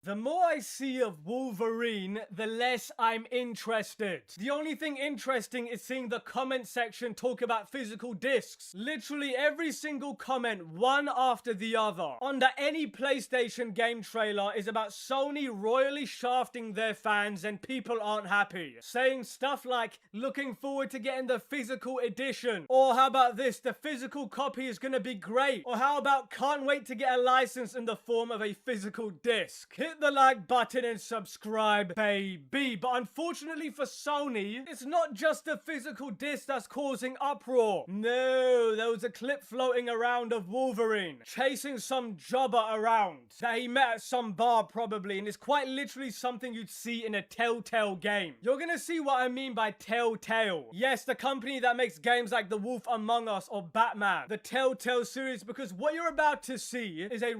The more I see of Wolverine, the less I'm interested. The only thing interesting is seeing the comment section talk about physical discs. Literally every single comment, one after the other, under any PlayStation game trailer is about Sony royally shafting their fans and people aren't happy. Saying stuff like, looking forward to getting the physical edition. Or how about this, the physical copy is gonna be great. Or how about can't wait to get a license in the form of a physical disc. Hit the like button and subscribe, baby. But unfortunately for Sony, it's not just the physical disc that's causing uproar. No, there was a clip floating around of Wolverine chasing some jobber around that he met at some bar probably, and it's quite literally something you'd see in a Telltale game. You're gonna see what I mean by Telltale. Yes, the company that makes games like The Wolf Among Us or Batman. The Telltale series, because what you're about to see is a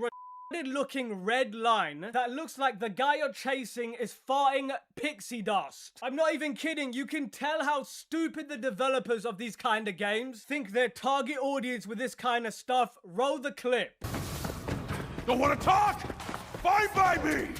looking red line that looks like the guy you're chasing is farting pixie dust. I'm not even kidding, you can tell how stupid the developers of these kind of games think their target audience with this kind of stuff. Roll the clip. Don't want to talk? Fine by me!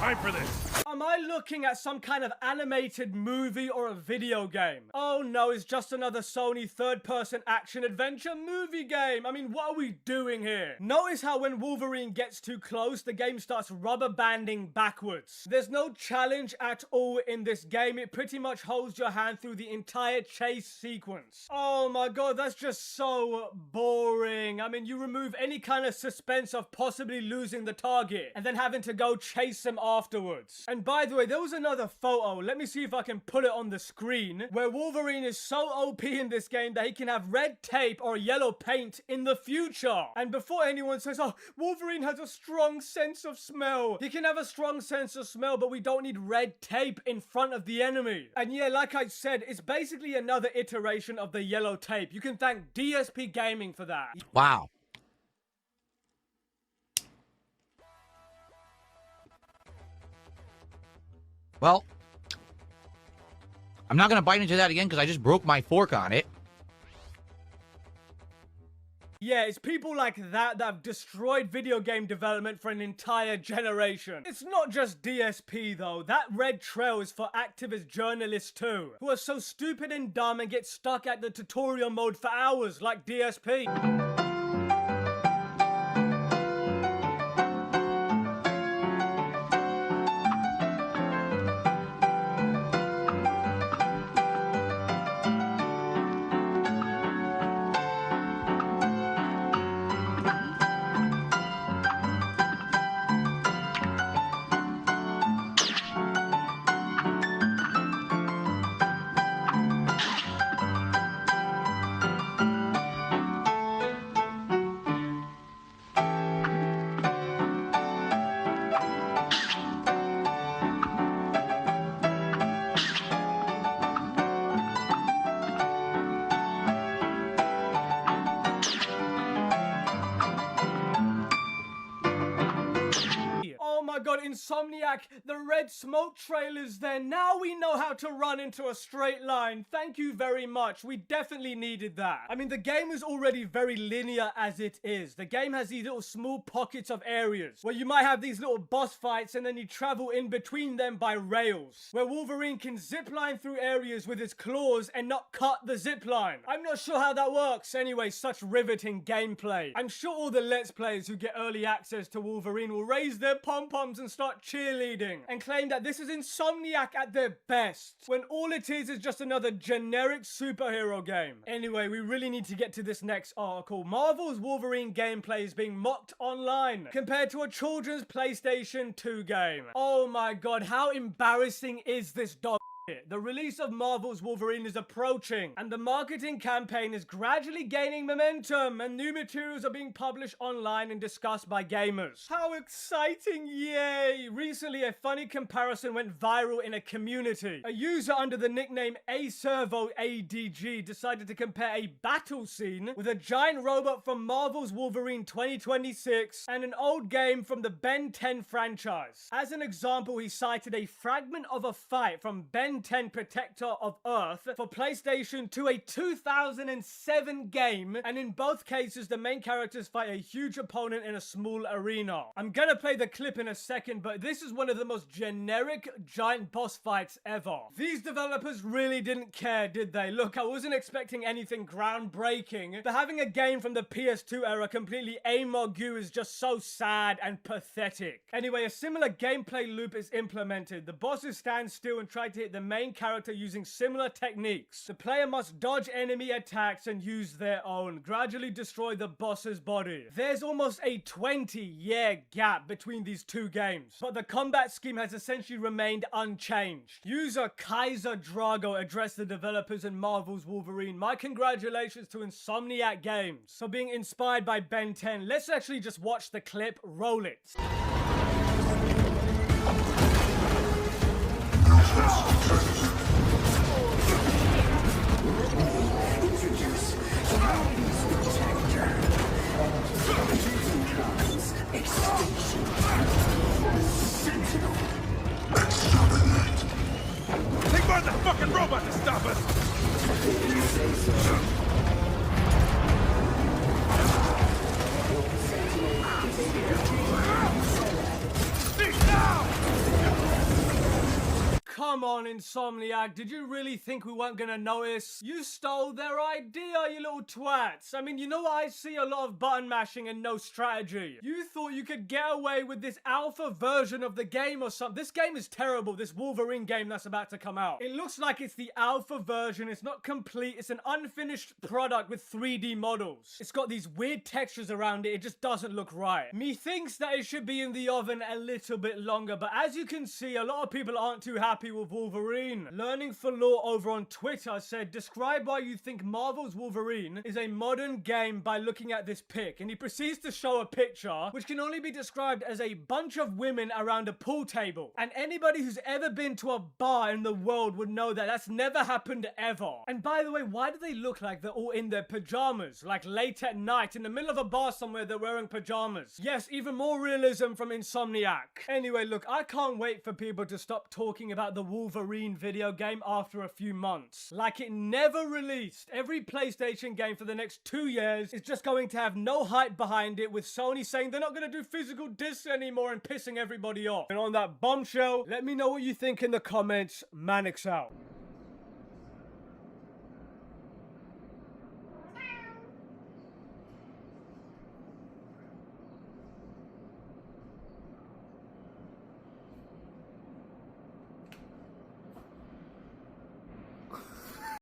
Time for this. Am I looking at some kind of animated movie or a video game? Oh no, it's just another Sony third-person action-adventure movie game. I mean, what are we doing here? Notice how when Wolverine gets too close, the game starts rubber banding backwards. There's no challenge at all in this game. It pretty much holds your hand through the entire chase sequence. Oh my god, that's just so boring. I mean, you remove any kind of suspense of possibly losing the target and then having to go chase them afterwards. And by the way, there was another photo, let me see if I can put it on the screen, where Wolverine is so OP in this game that he can have red tape or yellow paint in the future. And before anyone says, oh, Wolverine has a strong sense of smell. He can have a strong sense of smell, but we don't need red tape in front of the enemy. And yeah, like I said, it's basically another iteration of the yellow tape. You can thank DSP Gaming for that. Wow. Well, I'm not going to bite into that again because I just broke my fork on it. Yeah, it's people like that that have destroyed video game development for an entire generation. It's not just DSP though. That red trail is for activist journalists too, who are so stupid and dumb and get stuck at the tutorial mode for hours like DSP. Oh my god, Insomniac, the red smoke trail is there. Now we know how to run into a straight line. Thank you very much. We definitely needed that. I mean, the game is already very linear as it is. The game has these little small pockets of areas where you might have these little boss fights and then you travel in between them by rails, where Wolverine can zipline through areas with his claws and not cut the zipline. I'm not sure how that works. Anyway, such riveting gameplay. I'm sure all the Let's Players who get early access to Wolverine will raise their pom-poms and start cheerleading and claim that this is Insomniac at their best, when all it is just another generic superhero game. Anyway, we really need to get to this next article. Marvel's Wolverine gameplay is being mocked online compared to a children's PlayStation 2 game. Oh my god, how embarrassing is this dog? The release of Marvel's Wolverine is approaching, and the marketing campaign is gradually gaining momentum, and new materials are being published online and discussed by gamers. How exciting, yay! Recently, a funny comparison went viral in a community. A user under the nickname AServoADG decided to compare a battle scene with a giant robot from Marvel's Wolverine 2026 and an old game from the Ben 10 franchise. As an example, he cited a fragment of a fight from Ben 10 Protector of Earth for PlayStation 2, a 2007 game, and in both cases the main characters fight a huge opponent in a small arena. I'm gonna play the clip in a second, but this is one of the most generic giant boss fights ever. These developers really didn't care, did they? Look, I wasn't expecting anything groundbreaking, but having a game from the PS2 era completely amogu is just so sad and pathetic. Anyway, a similar gameplay loop is implemented. The bosses stand still and try to hit the main character using similar techniques. The player must dodge enemy attacks and use their own, gradually destroy the boss's body. There's almost a 20-year gap between these two games, but the combat scheme has essentially remained unchanged. User Kaiser Drago addressed the developers in Marvel's Wolverine. My congratulations to Insomniac Games for being inspired by Ben 10. Let's actually just watch the clip. Roll it. Introduce Reality's Protector. Extinction. Sentinel. Take on the fucking robot to stop us! If you say so. Sentinel is here. Speak now! Come on, Insomniac, did you really think we weren't gonna notice? You stole their idea, you little twats. I mean, you know what? I see a lot of button mashing and no strategy. You thought you could get away with this alpha version of the game or something. This game is terrible, this Wolverine game that's about to come out. It looks like it's the alpha version, it's not complete, it's an unfinished product with 3D models. It's got these weird textures around it just doesn't look right. Methinks that it should be in the oven a little bit longer, but as you can see, a lot of people aren't too happy with Wolverine. Learning for Law over on Twitter said, describe why you think Marvel's Wolverine is a modern game by looking at this pic, and he proceeds to show a picture which can only be described as a bunch of women around a pool table, and anybody who's ever been to a bar in the world would know that that's never happened ever. And by the way, why do they look like they're all in their pajamas, like late at night in the middle of a bar somewhere they're wearing pajamas? Yes, even more realism from Insomniac. Anyway, look, I can't wait for people to stop talking about the Wolverine video game after a few months. Like it never released. Every PlayStation game for the next 2 years is just going to have no hype behind it, with Sony saying they're not going to do physical discs anymore and pissing everybody off. And on that bombshell, let me know what you think in the comments. Manix out.